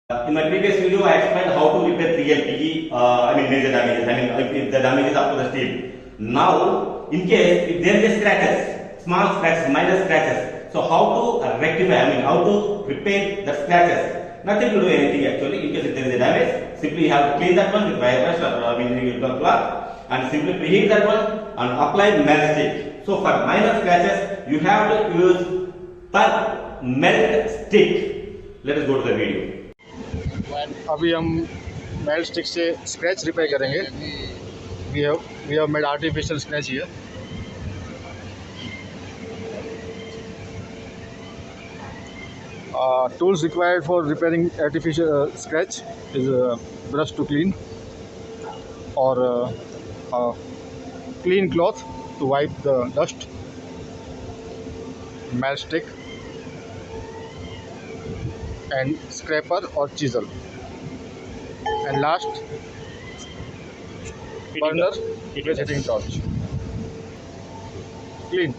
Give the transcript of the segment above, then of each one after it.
In my previous video, I explained how to repair PLPE, major damages. If the damage is up to the steel. Now, in case if there is scratches, small scratches, minor scratches, so how to rectify? How to repair the scratches? Nothing to do anything actually. In case if there is a damage, simply you have to clean that one with wire brush or cloth, and simply preheat that one and apply melt stick. So for minor scratches, you have to use PERP melt stick. Let us go to the video. अभी हम melt stick से scratch repair करेंगे. We have made artificial scratch here. Tools required for repairing artificial scratch is a brush to clean, or a clean cloth to wipe the dust, melt stick, and scraper or chisel, and last burner with heating torch. Clean.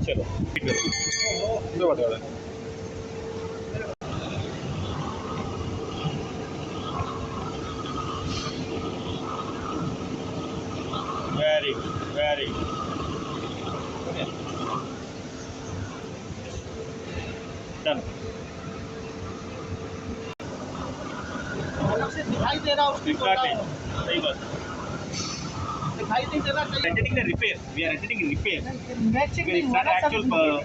चलो दो बात है. very very done. अलग से दिखाई दे रहा उसकी सही बात. दिखाई नहीं दे रहा. Attending the repair. We are attending repair. Net से It's not actual.